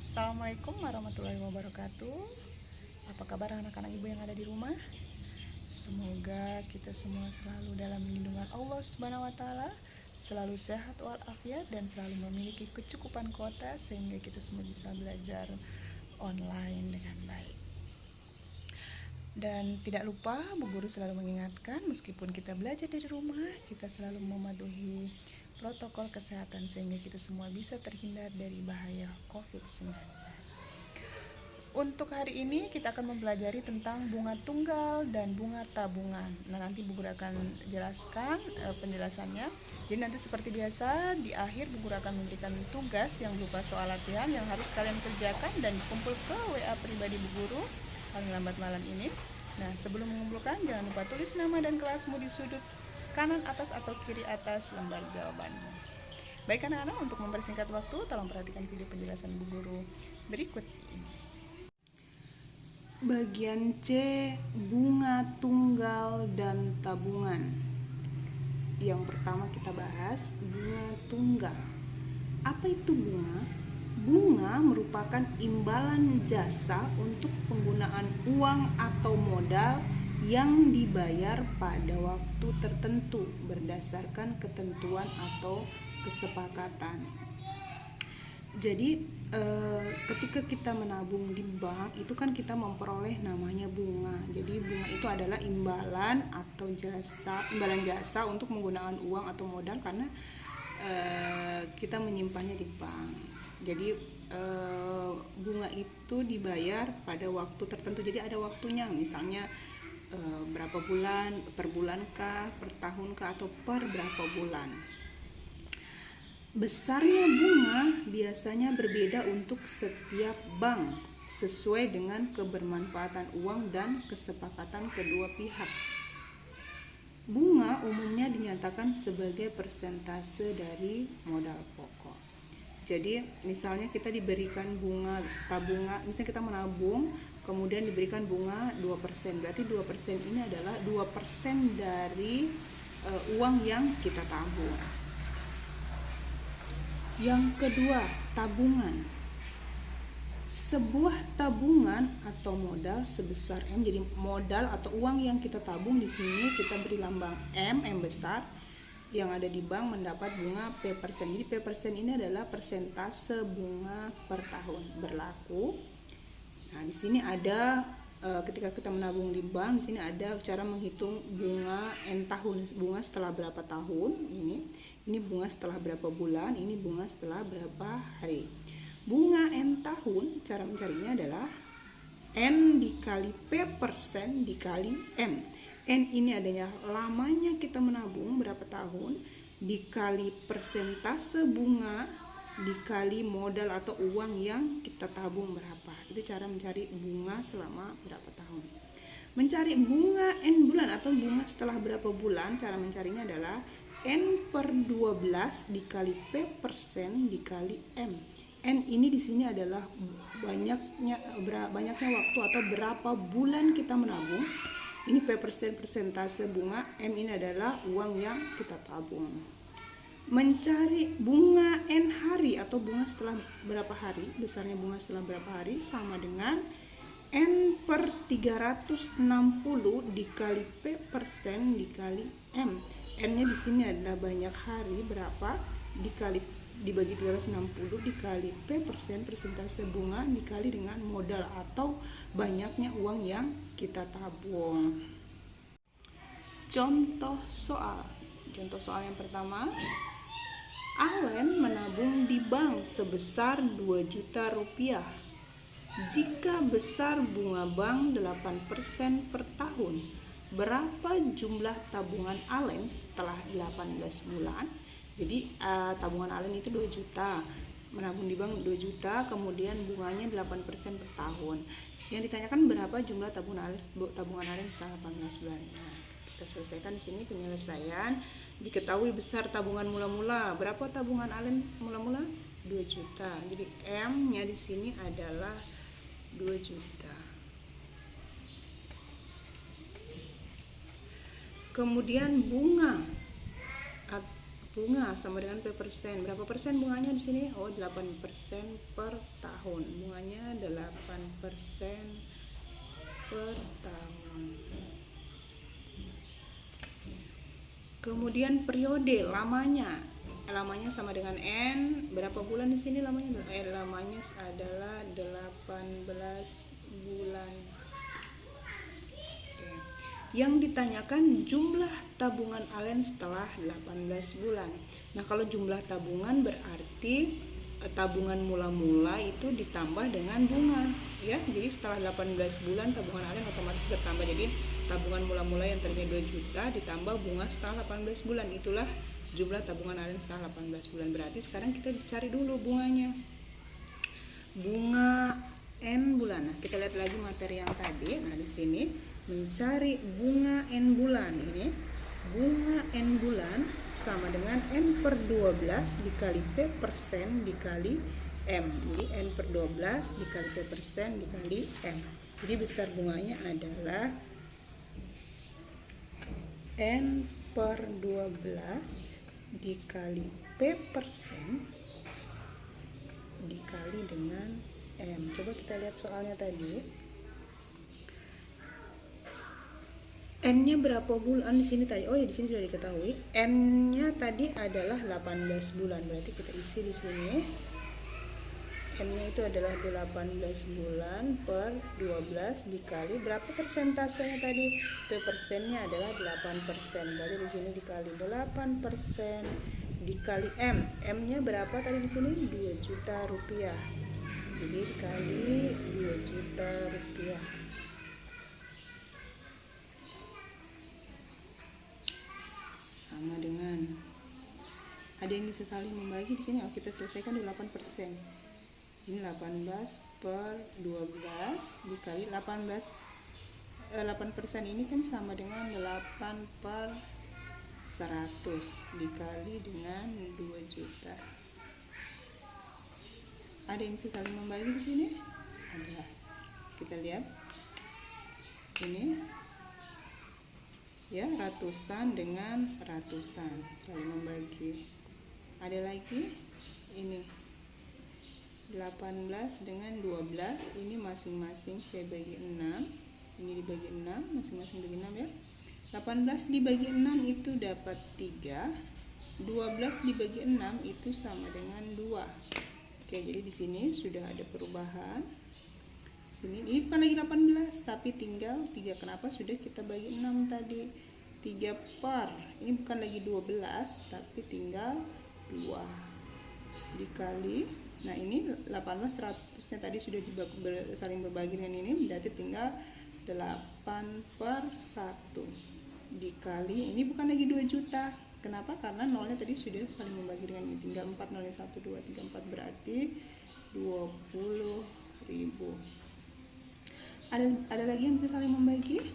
Assalamualaikum warahmatullahi wabarakatuh. Apa kabar anak-anak ibu yang ada di rumah? Semoga kita semua selalu dalam lindungan Allah Subhanahu wa taala, selalu sehat walafiat dan selalu memiliki kecukupan kuota sehingga kita semua bisa belajar online dengan baik. Dan tidak lupa Bu Guru selalu mengingatkan, meskipun kita belajar dari rumah, kita selalu mematuhi protokol kesehatan sehingga kita semua bisa terhindar dari bahaya COVID-19. Untuk hari ini kita akan mempelajari tentang bunga tunggal dan bunga tabungan. Nah, nanti Bu Guru akan jelaskan penjelasannya. Jadi nanti seperti biasa di akhir Bu Guru akan memberikan tugas yang berupa soal latihan yang harus kalian kerjakan dan kumpul ke WA pribadi Bu Guru paling lambat malam ini. Nah, sebelum mengumpulkan jangan lupa tulis nama dan kelasmu di sudut kanan atas atau kiri atas lembar jawabanmu. Baik anak-anak, untuk mempersingkat waktu, tolong perhatikan video penjelasan Bu Guru berikut ini. Bagian C, bunga tunggal dan tabungan. Yang pertama kita bahas bunga tunggal. Apa itu bunga? Bunga merupakan imbalan jasa untuk penggunaan uang atau modal yang dibayar pada waktu tertentu berdasarkan ketentuan atau kesepakatan. Jadi ketika kita menabung di bank itu kan kita memperoleh namanya bunga. Jadi bunga itu adalah imbalan atau imbalan jasa untuk menggunakan uang atau modal karena kita menyimpannya di bank. Jadi bunga itu dibayar pada waktu tertentu. Jadi ada waktunya, misalnya berapa bulan, per bulankah, per tahunkah, atau per berapa bulan. Besarnya bunga biasanya berbeda untuk setiap bank sesuai dengan kebermanfaatan uang dan kesepakatan kedua pihak. Bunga umumnya dinyatakan sebagai persentase dari modal pokok. Jadi misalnya kita diberikan bunga tabungan, misalnya kita menabung kemudian diberikan bunga 2%, berarti 2% ini adalah 2% dari uang yang kita tabung. Yang kedua, tabungan. Sebuah tabungan atau modal sebesar M, jadi modal atau uang yang kita tabung di sini kita beri lambang M besar, yang ada di bank mendapat bunga P%. Jadi P% ini adalah persentase bunga per tahun berlaku. Nah, di sini ada ketika kita menabung di bank, di sini ada cara menghitung bunga N tahun, bunga setelah berapa tahun ini bunga setelah berapa bulan, ini bunga setelah berapa hari. Bunga N tahun, cara mencarinya adalah N dikali P% dikali M. N ini adanya lamanya kita menabung berapa tahun, dikali persentase bunga, dikali modal atau uang yang kita tabung berapa. Itu cara mencari bunga selama berapa tahun. Mencari bunga N bulan atau bunga setelah berapa bulan, cara mencarinya adalah N per 12 dikali P% dikali M. N ini di sini adalah banyaknya waktu atau berapa bulan kita menabung. Ini P% persentase bunga, M ini adalah uang yang kita tabung. Mencari bunga N hari atau bunga setelah berapa hari, besarnya bunga setelah berapa hari, sama dengan N per 360 dikali P% dikali M. N-nya di sini adalah banyak hari berapa, dibagi 360 dikali P% persentase bunga dikali dengan modal atau banyaknya uang yang kita tabung. Contoh soal yang pertama, Allen menabung di bank sebesar 2 juta rupiah. Jika besar bunga bank 8% per tahun, berapa jumlah tabungan Allen setelah 18 bulan? Jadi tabungan Allen itu 2 juta, menabung di bank 2 juta, kemudian bunganya 8% per tahun. Yang ditanyakan berapa jumlah tabungan Allen setelah 18 bulan. Nah, kita selesaikan di sini penyelesaian. Diketahui besar tabungan mula-mula. Berapa tabungan Allen mula-mula? 2 juta. Jadi M-nya di sini adalah 2 juta. Kemudian bunga bunga sama dengan P persen. Berapa persen bunganya di sini? Oh, 8% per tahun. Bunganya 8% per tahun. Kemudian periode lamanya. Lamanya sama dengan N. Berapa bulan di sini lamanya? Lamanya adalah 18 bulan. Oke. Yang ditanyakan jumlah tabungan Allen setelah 18 bulan. Nah, kalau jumlah tabungan berarti tabungan mula-mula itu ditambah dengan bunga, ya. Jadi setelah 18 bulan tabungan Allen otomatis bertambah. Jadi tabungan mula-mula yang tadinya 2 juta ditambah bunga setelah 18 bulan. Itulah jumlah tabungan Allen setelah 18 bulan. Berarti sekarang kita cari dulu bunganya. Bunga N bulan. Nah, kita lihat lagi materi yang tadi. Nah, di sini mencari bunga N bulan. Ini bunga N bulan sama dengan N per 12 dikali P persen dikali M. Jadi N per 12 dikali P persen dikali M. Jadi besar bunganya adalah N per 12 dikali P persen dikali dengan M. Coba kita lihat soalnya tadi. N-nya berapa bulan di sini tadi? Oh ya, di sini sudah diketahui. N-nya tadi adalah 18 bulan. Berarti kita isi di sini. N-nya itu adalah 18 bulan per 12 dikali berapa persentasenya tadi? P persennya adalah 8%. Berarti di sini dikali 8% dikali M. M-nya berapa tadi di sini? 2 juta rupiah. Jadi dikali 2 juta rupiah. Sama dengan, ada yang bisa saling membagi di sini. Oh, kita selesaikan 8%. Ini 18 per 12 dikali 8% ini kan sama dengan 8 per 100 dikali dengan 2 juta. Ada yang bisa saling membagi di sini? Ada. Kita lihat. Ini ya, ratusan dengan ratusan saling membagi. Ada lagi ini 18 dengan 12, ini masing-masing saya bagi 6, ini dibagi 6, masing-masing bagi 6 ya. 18 dibagi 6 itu dapat 3, 12 dibagi 6 itu sama dengan 2. Oke, jadi di sini sudah ada perubahan. Sini ini bukan lagi 18 tapi tinggal 3. Kenapa? Sudah kita bagi 6 tadi. 3 per, ini bukan lagi 12 tapi tinggal 2 dikali, nah ini 18 100-nya tadi sudah saling berbagi dengan ini, berarti tinggal 8 per 1 dikali, ini bukan lagi 2 juta. Kenapa? Karena nolnya tadi sudah saling membagi dengan ini, tinggal 4, nolnya 1, 2, 3, 4 berarti 20.000. Ada lagi yang bisa saling membagi?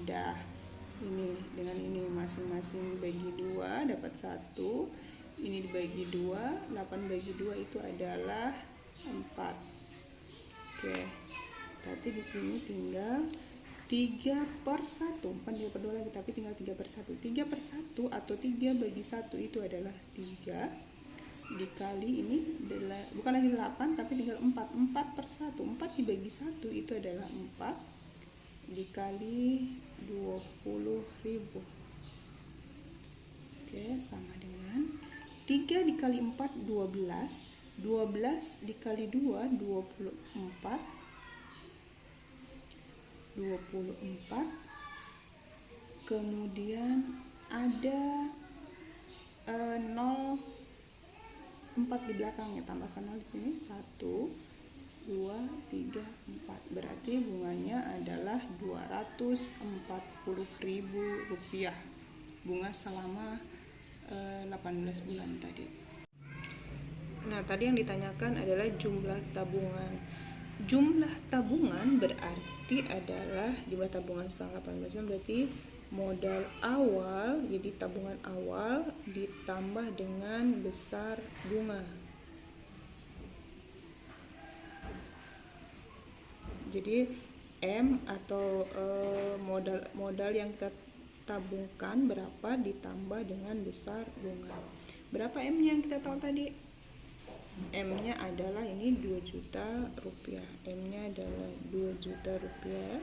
Ada. Ini dengan ini masing-masing bagi 2 dapat 1, ini dibagi 2, 8 bagi 2 itu adalah 4. Oke, berarti di sini tinggal 3 per 1, bukan 3 per 2 lagi tapi tinggal 3 per 1. 3 per 1 atau 3 bagi 1 itu adalah 3 dikali ini adalah, bukan lagi 8 tapi tinggal 4. 4 per 1, 4 dibagi 1 itu adalah 4 dikali 20.000. Oke, sama dengan 3 dikali 4 12, 12 dikali 2 24, 24. Kemudian ada 0 4 di belakangnya, tambahkan 0 di sini, 1 2 3 4, berarti bunganya adalah 240.000 rupiah, bunga selama 18 bulan tadi. Nah, tadi yang ditanyakan adalah jumlah tabungan. Jumlah tabungan berarti adalah jumlah tabungan setelah 18 bulan, berarti modal awal, jadi tabungan awal ditambah dengan besar bunga. Jadi M atau modal yang kita tabungkan berapa ditambah dengan besar bunga. Berapa M-nya yang kita tahu tadi? M-nya adalah ini 2 juta rupiah. M-nya adalah 2 juta rupiah.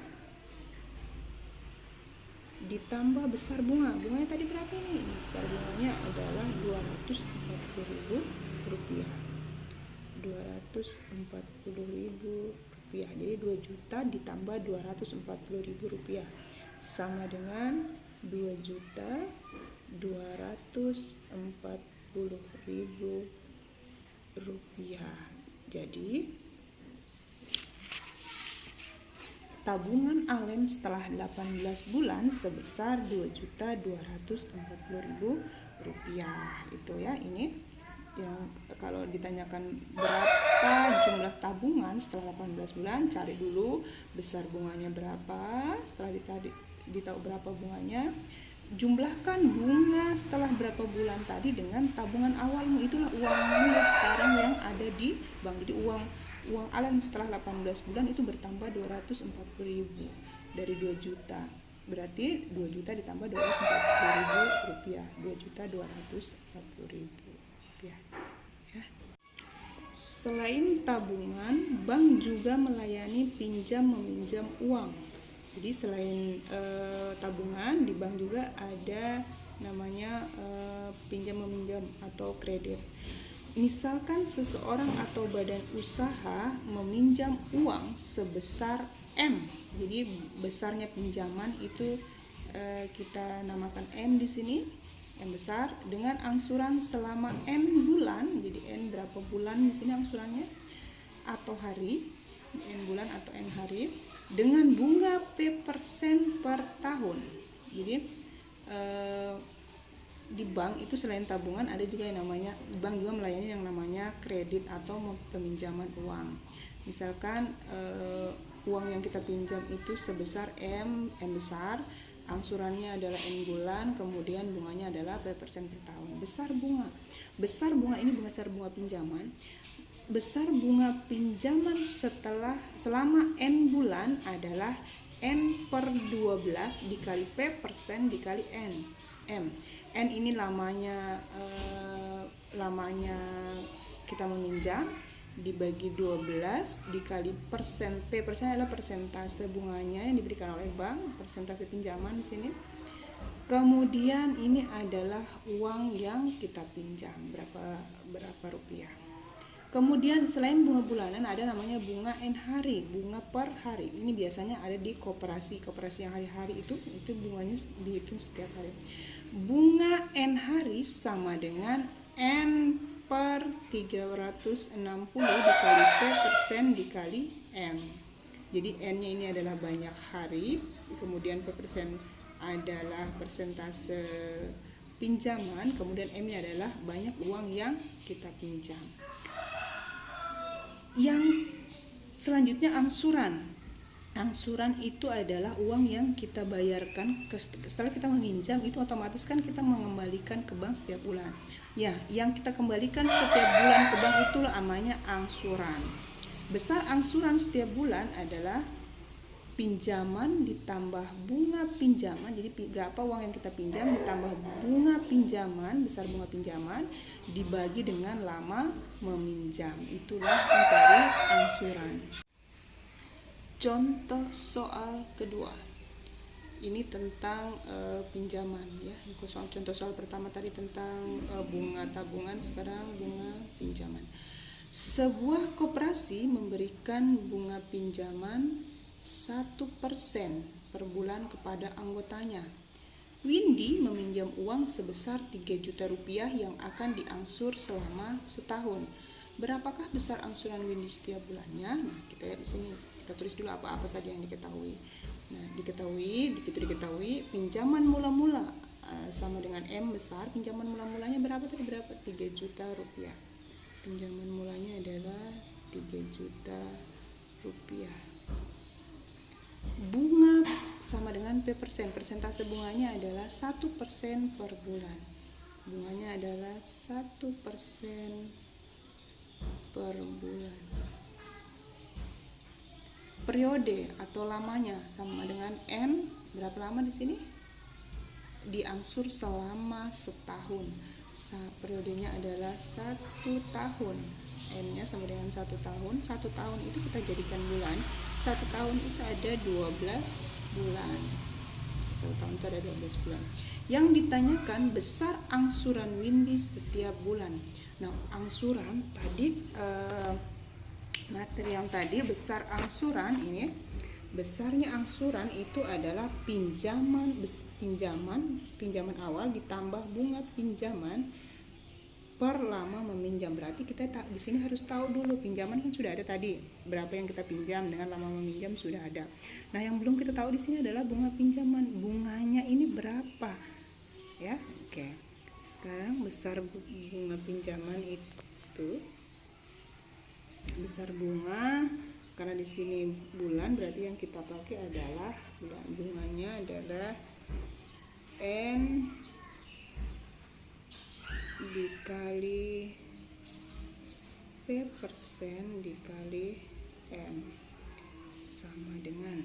Ditambah besar bunga. Bunganya tadi berapa ini? Besar bunganya adalah 240.000 rupiah. 240.000 rupiah. Jadi 2 juta ditambah 240.000 rupiah sama dengan 2.240.000 rupiah. Jadi tabungan Alen setelah 18 bulan sebesar 2.240.000 rupiah. Itu ya, ini yang kalau ditanyakan berapa jumlah tabungan setelah 18 bulan, cari dulu besar bunganya berapa. Setelah ditahu berapa bunganya, jumlahkan bunga setelah berapa bulan tadi dengan tabungan awalmu. Itulah uangmu yang sekarang yang ada di bank. Jadi uang Alen setelah 18 bulan itu bertambah 240.000 dari 2 juta. Berarti 2 juta ditambah 240.000 rupiah. 2.240.000 rupiah. Ya. Selain tabungan, bank juga melayani pinjam meminjam uang. Jadi selain tabungan, di bank juga ada namanya pinjam meminjam atau kredit. Misalkan seseorang atau badan usaha meminjam uang sebesar M. Jadi besarnya pinjaman itu kita namakan M di sini, M besar, dengan angsuran selama N bulan. Jadi N berapa bulan di sini angsurannya atau hari, N bulan atau N hari, dengan bunga P% per tahun. Jadi di bank itu selain tabungan ada juga yang namanya, bank juga melayani yang namanya kredit atau peminjaman uang. Misalkan uang yang kita pinjam itu sebesar M besar, angsurannya adalah N bulan, kemudian bunganya adalah P% per tahun. Besar bunga ini besar bunga pinjaman. Besar bunga pinjaman selama N bulan adalah N per 12 dikali P% dikali N. N ini lamanya kita meminjam, dibagi 12 dikali persen. Persen adalah persentase bunganya yang diberikan oleh bank, persentase pinjaman di sini. Kemudian ini adalah uang yang kita pinjam, berapa rupiah. Kemudian selain bunga bulanan ada namanya bunga N hari, bunga per hari. Ini biasanya ada di koperasi yang hari-hari itu bunganya dihitung setiap hari. Bunga N hari sama dengan N per 360 dikali P% dikali M. Jadi N-nya ini adalah banyak hari, kemudian P% adalah persentase pinjaman, kemudian M-nya adalah banyak uang yang kita pinjam. Yang selanjutnya angsuran. Angsuran itu adalah uang yang kita bayarkan setelah kita meminjam, itu otomatis kan kita mengembalikan ke bank setiap bulan. Ya, yang kita kembalikan setiap bulan ke bank itulah namanya angsuran. Besar angsuran setiap bulan adalah pinjaman ditambah bunga pinjaman. Jadi berapa uang yang kita pinjam ditambah bunga pinjaman, besar bunga pinjaman dibagi dengan lama meminjam. Itulah mencari angsuran. Contoh soal kedua. Ini tentang pinjaman ya. Contoh soal pertama tadi tentang bunga tabungan, sekarang bunga pinjaman. Sebuah koperasi memberikan bunga pinjaman 1% per bulan kepada anggotanya. Windy meminjam uang sebesar 3 juta rupiah yang akan diangsur selama setahun. Berapakah besar angsuran Windy setiap bulannya? Nah, kita lihat di sini. Kita tulis dulu apa-apa saja yang diketahui. Nah, diketahui pinjaman mula-mula sama dengan M besar. Pinjaman mula-mulanya berapa tadi? 3 juta rupiah. Pinjaman mulanya adalah 3 juta rupiah. Bunga sama dengan P%, persentase bunganya adalah 1% per bulan. Bunganya adalah 1% per bulan. Periode atau lamanya sama dengan N, berapa lama di sini? Diangsur selama setahun. periodenya adalah 1 tahun. M-nya sama dengan 1 tahun. 1 tahun itu kita jadikan bulan. 1 tahun itu ada 12 bulan. 1 tahun itu ada 12 bulan. Yang ditanyakan besar angsuran Windys setiap bulan. Nah, angsuran tadi materi yang tadi besar angsuran ini, besarnya angsuran itu adalah pinjaman awal ditambah bunga pinjaman per lama meminjam. Berarti kita di sini harus tahu dulu pinjaman kan sudah ada tadi, berapa yang kita pinjam dengan lama meminjam sudah ada. Nah, yang belum kita tahu di sini adalah bunga pinjaman. Bunganya ini berapa? Ya, oke. Sekarang besar bunga pinjaman itu besar bunga, karena di sini bulan berarti yang kita pakai adalah bulan. Bunganya adalah N dikali P persen dikali M sama dengan,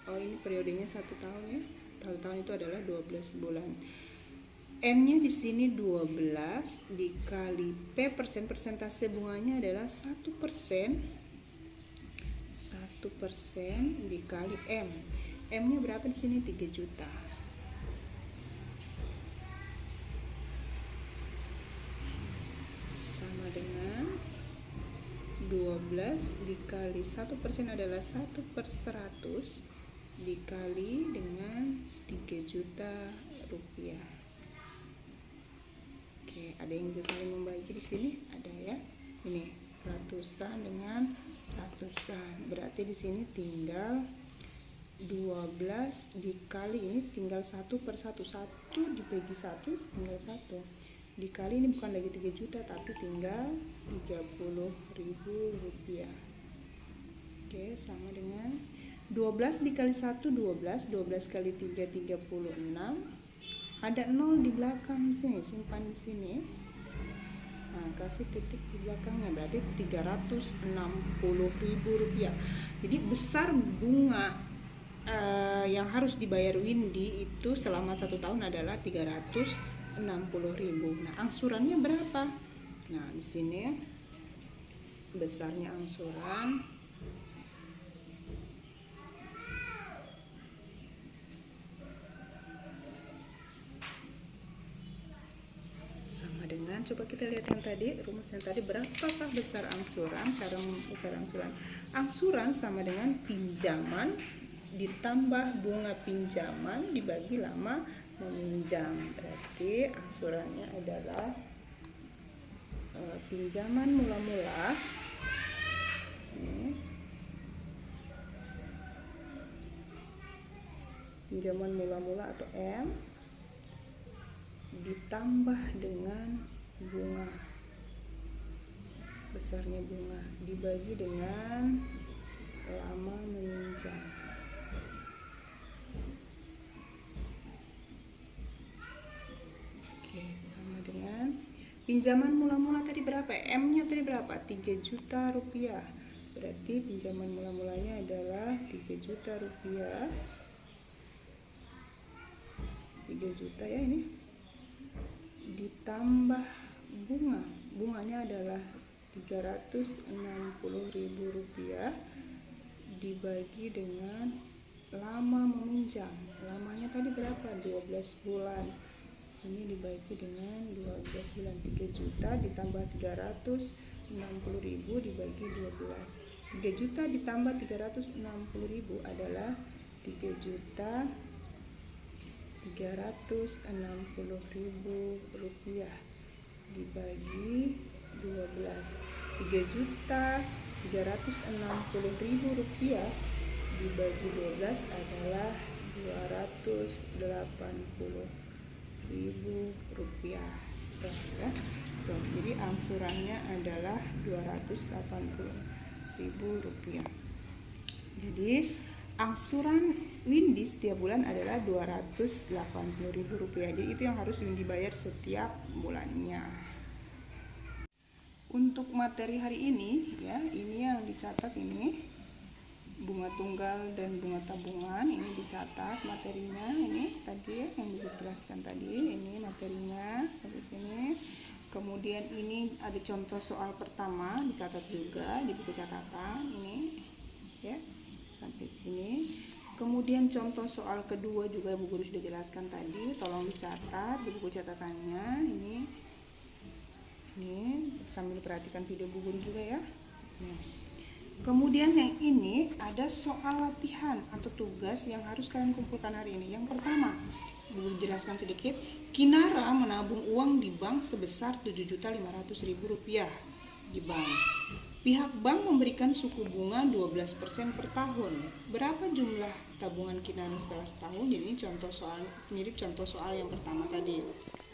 ini periodenya 1 tahun ya. 1 tahun itu adalah 12 bulan. M-nya di sini 12 dikali P persen, persentase bunganya adalah 1%. 1% dikali M. M-nya berapa di sini? 3 juta. Sama dengan 12 dikali 1% adalah 1/100 dikali dengan 3 juta rupiah. Oke, ada yang bisa saling membagi di sini? Ada ya. Ini ratusan dengan ratusan. Berarti di sini tinggal 12 dikali, ini tinggal 1/1. 1 dibagi 1 tinggal 1. Dikali ini bukan lagi 3 juta tapi tinggal 30.000 rupiah. Oke, sama dengan 12 dikali 1 12, 12 kali 3 36. Ada 0 di belakang sini, simpan di sini. Nah, kasih titik di belakangnya, berarti 360.000 rupiah. Jadi besar bunga yang harus dibayar Windy itu selama 1 tahun adalah 360.000. Nah, angsurannya berapa? Nah, di sini besarnya angsuran dengan, coba kita lihat yang tadi, rumus yang tadi, berapakah besar angsuran? Cara besar angsuran, angsuran sama dengan pinjaman ditambah bunga pinjaman dibagi lama meminjam. Berarti angsurannya adalah pinjaman mula-mula sini, pinjaman mula-mula atau M ditambah dengan bunga, besarnya bunga dibagi dengan lama meminjam. Oke, sama dengan pinjaman mula-mula tadi berapa? M-nya tadi berapa? 3 juta rupiah. Berarti pinjaman mula-mulanya adalah 3 juta rupiah. 3 juta ya ini. Ditambah bunganya adalah 360.000 rupiah dibagi dengan lama meminjam. Lamanya tadi berapa? 12 bulan. Sini dibagi dengan 12 bulan. 3 juta ditambah 360.000 dibagi 12. 3 juta ditambah 360.000 adalah 3.360.000 rupiah dibagi 12. 3.360.000 rupiah dibagi 12 adalah 280.000 rupiah. Ya. Jadi angsurannya adalah 280.000 rupiah. Jadi angsuran Windy setiap bulan adalah 280.000 rupiah. Jadi itu yang harus Windy bayar setiap bulannya. Untuk materi hari ini ya, ini yang dicatat ini bunga tunggal dan bunga tabungan. Ini dicatat materinya, ini tadi yang dijelaskan tadi, ini materinya sampai sini. Kemudian ini ada contoh soal pertama, dicatat juga di buku catatan ini ya, sampai sini. Kemudian contoh soal kedua juga Bu Guru sudah jelaskan tadi, tolong dicatat di buku catatannya. Ini sambil perhatikan video Bu Guru juga ya. Kemudian yang ini ada soal latihan atau tugas yang harus kalian kumpulkan hari ini. Yang pertama, Bu Guru jelaskan sedikit. Kinara menabung uang di bank sebesar Rp7.500.000 di bank. Pihak bank memberikan suku bunga 12% per tahun. Berapa jumlah tabungan Kinara setelah setahun? Jadi ini contoh soal, mirip contoh soal yang pertama tadi.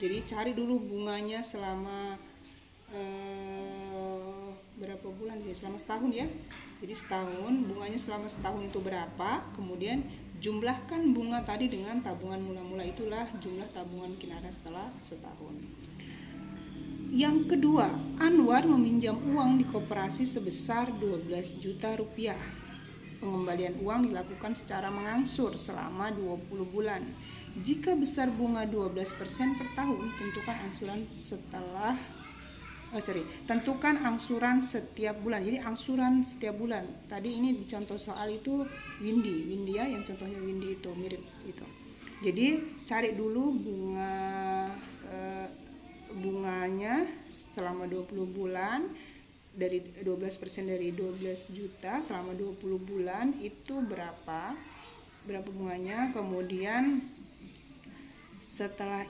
Jadi cari dulu bunganya selama berapa bulan ya? Selama setahun ya. Jadi setahun, bunganya selama setahun itu berapa? Kemudian jumlahkan bunga tadi dengan tabungan mula-mula, itulah jumlah tabungan Kinara setelah setahun. Yang kedua, Anwar meminjam uang di koperasi sebesar 12 juta rupiah. Pengembalian uang dilakukan secara mengangsur selama 20 bulan. Jika besar bunga 12% per tahun, tentukan angsuran setiap bulan. Jadi angsuran setiap bulan. Tadi ini di contoh soal itu Windy ya, yang contohnya Windy itu mirip itu. Jadi cari dulu bunganya selama 20 bulan dari 12% dari 12 juta selama 20 bulan itu berapa bunganya. Kemudian setelah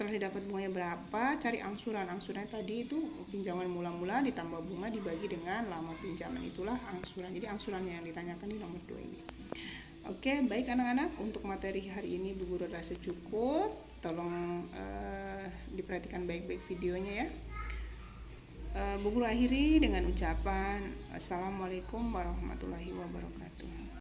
didapat bunganya berapa, cari angsurannya tadi itu pinjaman mula-mula ditambah bunga dibagi dengan lama pinjaman, itulah angsuran. Jadi angsurannya yang ditanyakan di nomor 2 ini. Oke, baik anak-anak, untuk materi hari ini Bu Guru rasa cukup. Tolong diperhatikan baik-baik videonya ya. Bu Guru akhiri dengan ucapan Assalamualaikum warahmatullahi wabarakatuh.